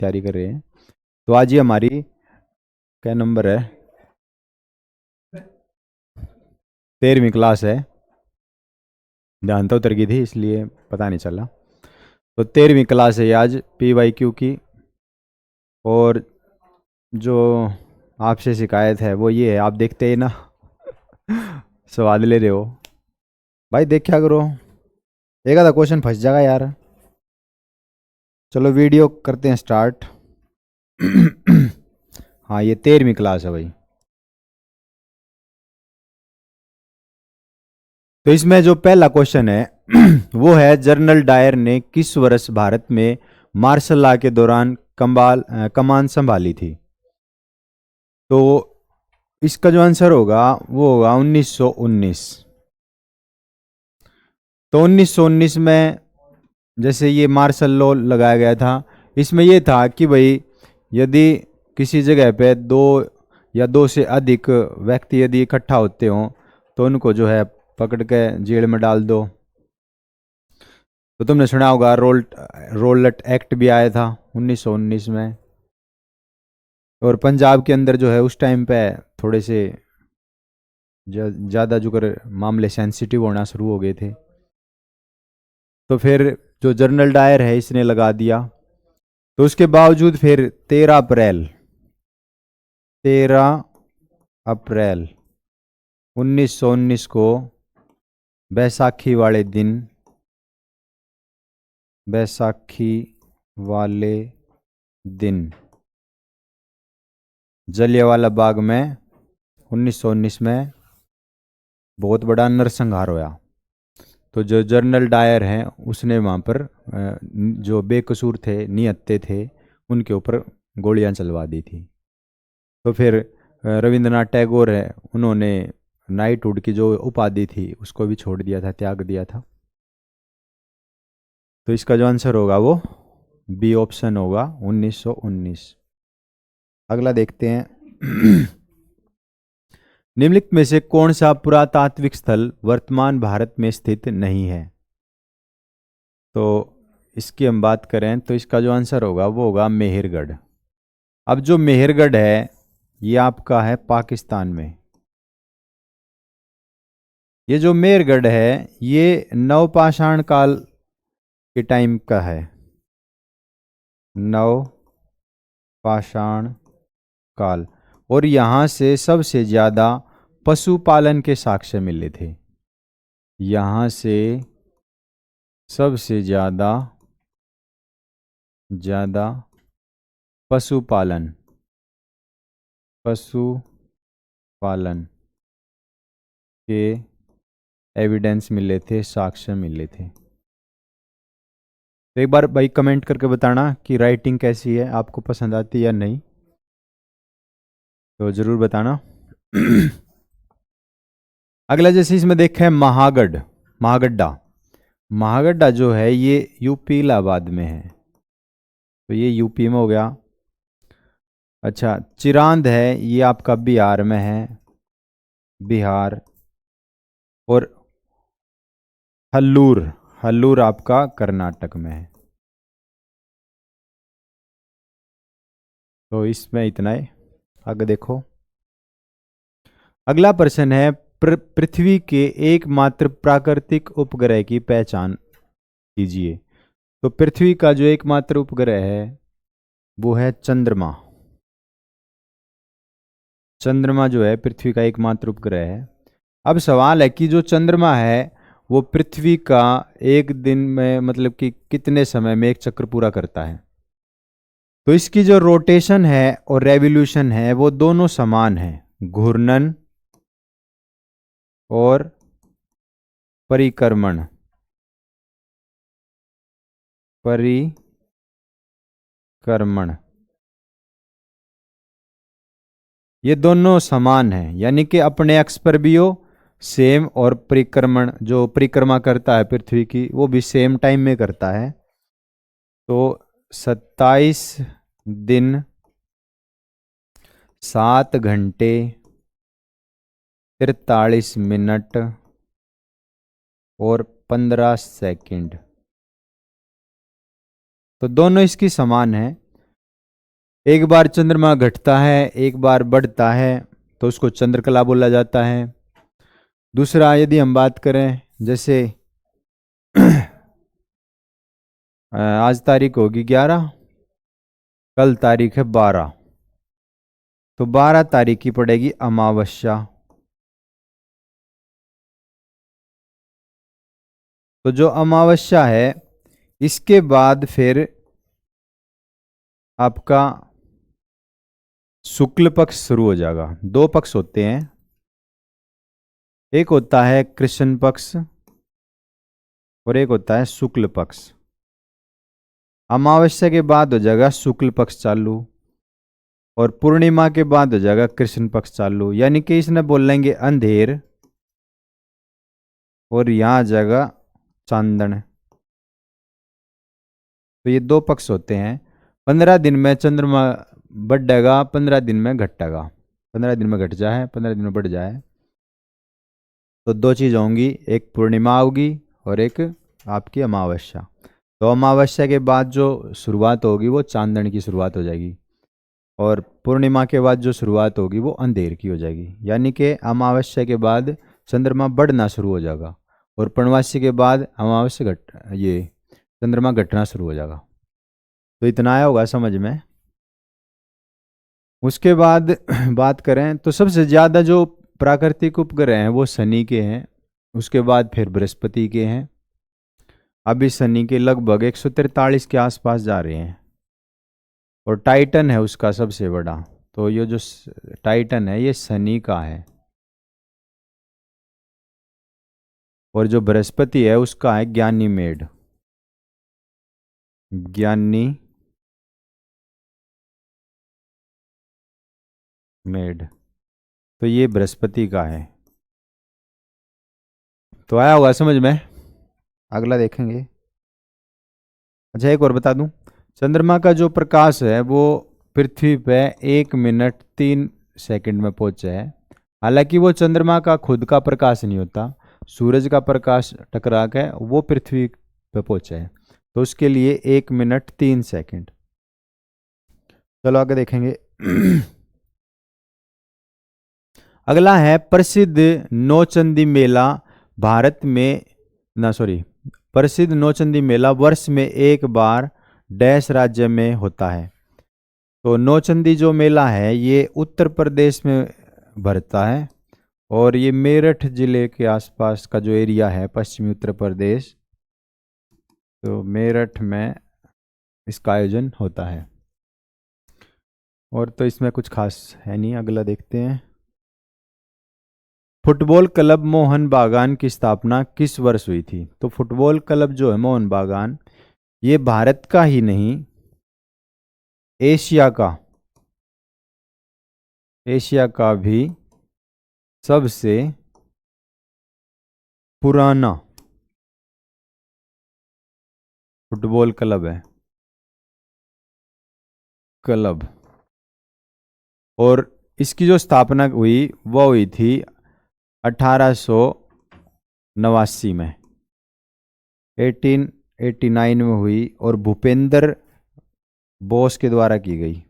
तैयारी कर रहे हैं। तो आज ये हमारी क्या नंबर है, 13वीं क्लास है। ध्यान तो उतर गई थी इसलिए पता नहीं चला। तो 13वीं क्लास है ये आज PYQ की। और जो आपसे शिकायत है वो ये है, आप देखते ही ना स्वाद ले रहे हो भाई, देख क्या करो, एक आधा क्वेश्चन फंस जाएगा यार। चलो वीडियो करते हैं स्टार्ट। हाँ ये 13वीं क्लास है भाई। तो इसमें जो पहला क्वेश्चन है वो है, जनरल डायर ने किस वर्ष भारत में मार्शल लॉ के दौरान कमान संभाली थी। तो इसका जो आंसर होगा वो होगा 1919। तो 1919 में जैसे ये मार्शल लॉ लगाया गया था, इसमें ये था कि भाई यदि किसी जगह पे दो या दो से अधिक व्यक्ति यदि इकट्ठा होते हों तो उनको जो है पकड़ के जेल में डाल दो। तो तुमने सुना होगा रोलट एक्ट भी आया था 1919 में। और पंजाब के अंदर जो है उस टाइम पे थोड़े से ज़्यादा जो कर मामले सेंसिटिव होना शुरू हो गए थे। तो फिर जो जनरल डायर है इसने लगा दिया। तो उसके बावजूद फिर 13 अप्रैल 1919 को बैसाखी वाले दिन, बैसाखी वाले दिन जलियांवाला बाग में 1919 में बहुत बड़ा नरसंहार हुआ। तो जो जनरल डायर हैं उसने वहाँ पर जो बेकसूर थे, निहत्थे थे, उनके ऊपर गोलियां चलवा दी थी। तो फिर रविंद्रनाथ टैगोर है, उन्होंने नाइटहुड की जो उपाधि थी उसको भी छोड़ दिया था, त्याग दिया था। तो इसका जो आंसर होगा वो बी ऑप्शन होगा 1919। अगला देखते हैं। निम्नलिखित में से कौन सा पुरातात्विक स्थल वर्तमान भारत में स्थित नहीं है। तो इसकी हम बात करें तो इसका जो आंसर होगा वो होगा मेहरगढ़। अब जो मेहरगढ़ है ये आपका है पाकिस्तान में। ये जो मेहरगढ़ है ये नवपाषाण काल के टाइम का है, नवपाषाण काल। और यहाँ से सबसे ज़्यादा पशुपालन के साक्ष्य मिले थे। यहाँ से सबसे ज़्यादा पशुपालन के एविडेंस मिले थे, साक्ष्य मिले थे। तो एक बार भाई कमेंट करके बताना कि राइटिंग कैसी है, आपको पसंद आती है या नहीं, तो ज़रूर बताना। अगला जैसे इसमें देखा है महागड्डा जो है ये यूपी इलाहाबाद में है, तो ये यूपी में हो गया। अच्छा, चिरांद है ये आपका बिहार में है, बिहार। और हल्लूर आपका कर्नाटक में है। तो इसमें इतना है। आगे देखो, अगला प्रश्न है, पृथ्वी के एकमात्र प्राकृतिक उपग्रह की पहचान कीजिए। तो पृथ्वी का जो एकमात्र उपग्रह है वो है चंद्रमा। चंद्रमा जो है पृथ्वी का एकमात्र उपग्रह है। अब सवाल है कि जो चंद्रमा है वो पृथ्वी का एक दिन में मतलब कि कितने समय में एक चक्र पूरा करता है। तो इसकी जो रोटेशन है और रेवोल्यूशन है वो दोनों समान है, घूर्णन और परिक्रमण ये दोनों समान हैं, यानी कि अपने अक्ष पर भी हो सेम, और परिक्रमण जो परिक्रमा करता है पृथ्वी की वो भी सेम टाइम में करता है। तो 27 दिन 7 घंटे 43 मिनट और 15 सेकंड। तो दोनों इसकी समान है। एक बार चंद्रमा घटता है, एक बार बढ़ता है, तो उसको चंद्रकला बोला जाता है। दूसरा, यदि हम बात करें, जैसे आज तारीख होगी 11, कल तारीख है 12, तो 12 तारीख की पड़ेगी अमावस्या। तो जो अमावस्या है, इसके बाद फिर आपका शुक्ल पक्ष शुरू हो जाएगा। दो पक्ष होते हैं, एक होता है कृष्ण पक्ष और एक होता है शुक्ल पक्ष। अमावस्या के बाद हो जाएगा शुक्ल पक्ष चालू और पूर्णिमा के बाद हो जाएगा कृष्ण पक्ष चालू, यानी कि इसने बोल लेंगे अंधेर और यहां आ जाएगा चांदन। तो ये दो पक्ष होते हैं। 15 दिन में चंद्रमा बढ़ेगा, 15 दिन में घटेगा, 15 दिन में घट जाए, 15 दिन में बढ़ जाए, तो दो चीज होंगी, एक पूर्णिमा होगी और एक आपकी अमावस्या। तो अमावस्या के बाद जो शुरुआत होगी वो चांदन की शुरुआत हो जाएगी और पूर्णिमा के बाद जो शुरुआत होगी वो अंधेर की हो जाएगी। यानी कि अमावस्या के बाद चंद्रमा बढ़ना शुरू हो जाएगा और पूर्णमासी के बाद अमावस्या ये चंद्रमा घटना शुरू हो जाएगा। तो इतना आया होगा समझ में। उसके बाद बात करें तो सबसे ज़्यादा जो प्राकृतिक उपग्रह हैं वो शनि के हैं, उसके बाद फिर बृहस्पति के हैं। अभी शनि के लगभग 143 के आसपास जा रहे हैं और टाइटन है उसका सबसे बड़ा। तो ये जो टाइटन है ये शनि का है और जो बृहस्पति है उसका है ज्ञानी मेड, ज्ञानी मेड। तो ये बृहस्पति का है। तो आया होगा समझ में। अगला देखेंगे। अच्छा, एक और बता दूं, चंद्रमा का जो प्रकाश है वो पृथ्वी पे 1 मिनट 3 सेकंड में पहुंचा है। हालांकि वो चंद्रमा का खुद का प्रकाश नहीं होता, सूरज का प्रकाश टकरा के वो पृथ्वी पे पहुंचा है, तो उसके लिए 1 मिनट 3 सेकंड। चलो आगे देखेंगे। अगला है प्रसिद्ध नौचंदी मेला भारत में, ना सॉरी, प्रसिद्ध नौचंदी मेला वर्ष में एक बार डैश राज्य में होता है। तो नौचंदी जो मेला है ये उत्तर प्रदेश में भरता है और ये मेरठ जिले के आसपास का जो एरिया है पश्चिमी उत्तर प्रदेश, तो मेरठ में इसका आयोजन होता है। और तो इसमें कुछ खास है नहीं। अगला देखते हैं। फुटबॉल क्लब मोहन बागान की स्थापना किस वर्ष हुई थी? तो फुटबॉल क्लब जो है मोहन बागान, ये भारत का ही नहीं, एशिया का भी सबसे पुराना फुटबॉल क्लब है, क्लब। और इसकी जो स्थापना हुई वो हुई थी 1889 में, 1889 में हुई और भूपेंद्र बोस के द्वारा की गई।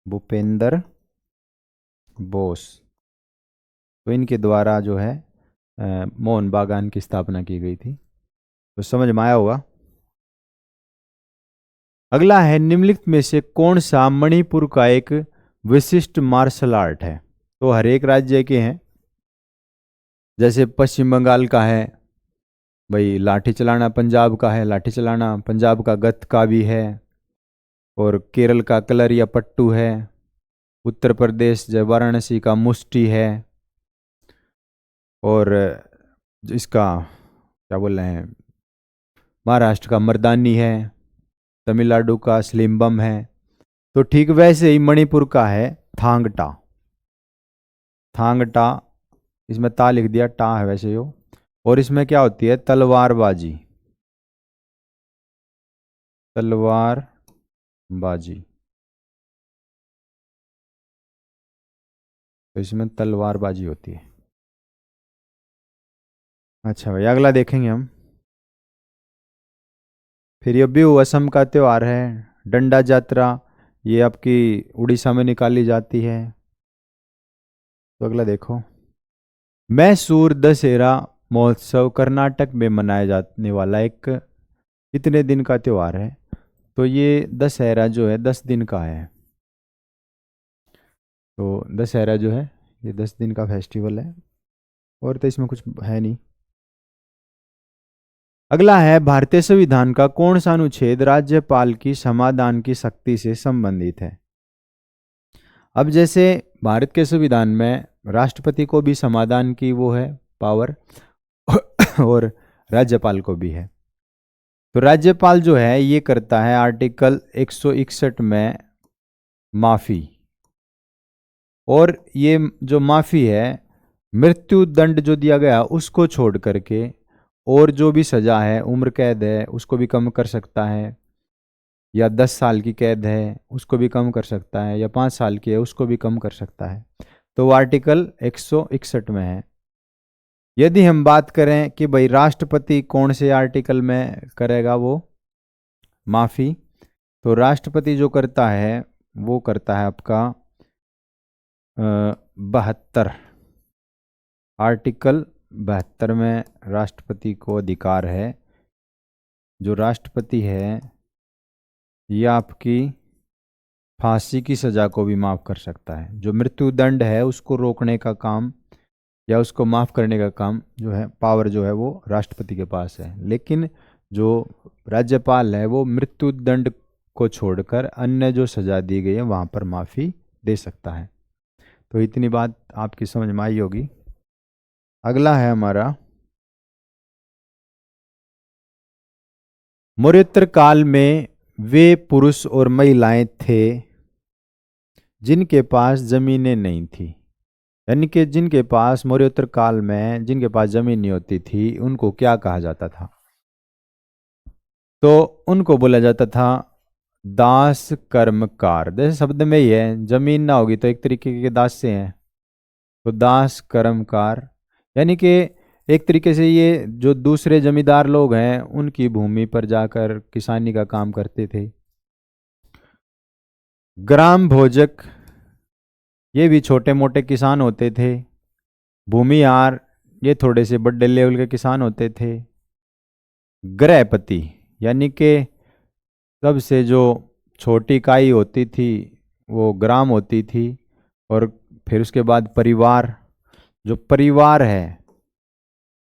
भूपेंद्र बोस, तो इनके द्वारा जो है मोहन बागान की स्थापना की गई थी। तो समझ में आया होगा। अगला है, निम्नलिखित में से कौन सा मणिपुर का एक विशिष्ट मार्शल आर्ट है? तो हर एक राज्य के हैं। जैसे पश्चिम बंगाल का है भाई लाठी चलाना, पंजाब का है लाठी चलाना, पंजाब का गतका भी है, और केरल का कलर या पट्टू है, उत्तर प्रदेश जय वाराणसी का मुष्टि है, और इसका क्या बोल रहे हैं, महाराष्ट्र का मर्दानी है, तमिलनाडु का स्लिम्बम है। तो ठीक वैसे ही मणिपुर का है थांगटा। थांगटा, इसमें ता लिख दिया, टा है वैसे यो। और इसमें क्या होती है, तलवारबाजी, तलवारबाजी। तो इसमें तलवारबाजी होती है। अच्छा भाई, अगला देखेंगे हम। फिर ये बिहू असम का त्यौहार है, डंडा यात्रा ये आपकी उड़ीसा में निकाली जाती है। तो अगला देखो, मैसूर दशहरा महोत्सव कर्नाटक में मनाया जाने वाला एक कितने दिन का त्योहार है? तो ये दशहरा जो है 10 दिन का है। तो दशहरा जो है ये 10 दिन का फेस्टिवल है, और तो इसमें कुछ है नहीं। अगला है, भारतीय संविधान का कौन सा अनुच्छेद राज्यपाल की समाधान की शक्ति से संबंधित है? अब जैसे भारत के संविधान में राष्ट्रपति को भी समाधान की वो है पावर और राज्यपाल को भी है। तो राज्यपाल जो है ये करता है आर्टिकल 161 में माफी, और ये जो माफी है मृत्यु दंड जो दिया गया उसको छोड़ करके और जो भी सजा है, उम्र कैद है उसको भी कम कर सकता है, या 10 साल की कैद है उसको भी कम कर सकता है, या 5 साल की है उसको भी कम कर सकता है। तो वो आर्टिकल 161 में है। यदि हम बात करें कि भाई राष्ट्रपति कौन से आर्टिकल में करेगा वो माफी, तो राष्ट्रपति जो करता है वो करता है आपका 72, आर्टिकल 72 में राष्ट्रपति को अधिकार है। जो राष्ट्रपति है ये आपकी फांसी की सजा को भी माफ कर सकता है। जो मृत्यु दंड है उसको रोकने का काम या उसको माफ करने का काम जो है, पावर जो है वो राष्ट्रपति के पास है। लेकिन जो राज्यपाल है वो मृत्यु दंड को छोड़कर अन्य जो सजा दी गई है वहां पर माफी दे सकता है। तो इतनी बात आपकी समझ में आई होगी। अगला है हमारा, मौर्योत्तर काल में वे पुरुष और महिलाएं थे जिनके पास जमीनें नहीं थी, यानी कि जिनके पास मौर्योत्तर काल में जिनके पास जमीन नहीं होती थी उनको क्या कहा जाता था? तो उनको बोला जाता था दास कर्मकार। जैसे शब्द में ही है, जमीन ना होगी तो एक तरीके के दास से हैं, तो दास कर्मकार, यानी कि एक तरीके से ये जो दूसरे जमींदार लोग हैं उनकी भूमि पर जाकर किसानी का काम करते थे। ग्राम भोजक ये भी छोटे मोटे किसान होते थे। भूमिहार ये थोड़े से बड़े लेवल के किसान होते थे। गृहपति यानी कि सबसे जो छोटी इकाई होती थी वो ग्राम होती थी, और फिर उसके बाद परिवार, जो परिवार है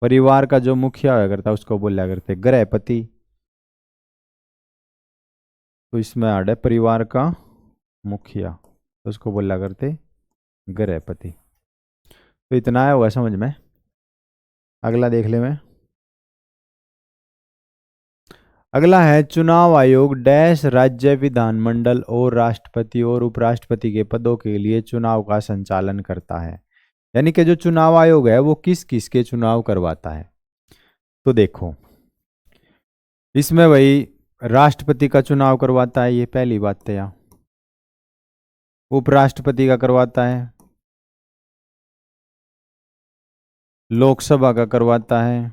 परिवार का जो मुखिया हुआ करता उसको बोला करते गृहपति। तो इसमें आ है परिवार का मुखिया, तो उसको बोला करते गृहपति। तो इतना है होगा समझ में। अगला देख ले मैं। अगला है, चुनाव आयोग डैश राज्य विधानमंडल और राष्ट्रपति और उपराष्ट्रपति के पदों के लिए चुनाव का संचालन करता है। यानी कि जो चुनाव आयोग है वो किस किस के चुनाव करवाता है? तो देखो इसमें वही राष्ट्रपति का चुनाव करवाता है, ये पहली बात है। यहाँ उपराष्ट्रपति का करवाता है, लोकसभा का करवाता है,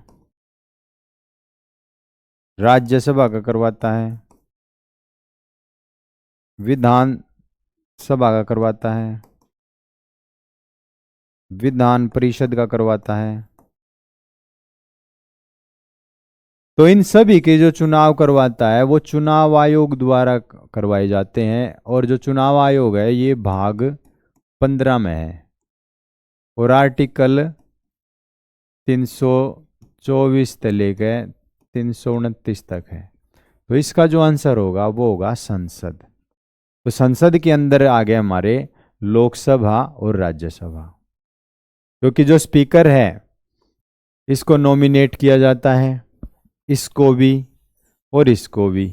राज्यसभा का करवाता है, विधान सभा का करवाता है, विधान परिषद का करवाता है। तो इन सभी के जो चुनाव करवाता है वो चुनाव आयोग द्वारा करवाए जाते हैं, और जो चुनाव आयोग है ये भाग 15 में है, और आर्टिकल 324 से लेकर 329 तक है। तो इसका जो आंसर होगा वो होगा संसद। तो संसद के अंदर आ गए हमारे लोकसभा और राज्यसभा, क्योंकि जो स्पीकर है इसको नॉमिनेट किया जाता है, इसको भी और इसको भी।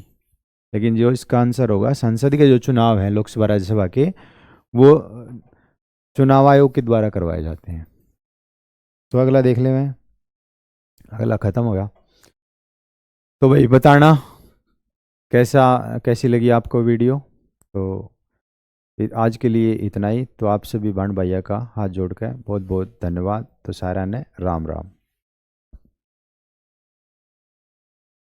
लेकिन जो इसका आंसर होगा संसद के जो चुनाव है लोकसभा राज्यसभा के वो चुनाव आयोग के द्वारा करवाए जाते हैं। तो अगला देख ले मैं। अगला खत्म हो गया। तो भाई बताना कैसी लगी आपको वीडियो। तो आज के लिए इतना ही। तो आप सभी बहन भैया का हाथ जोड़ कर बहुत बहुत धन्यवाद। तो सारा ने राम राम।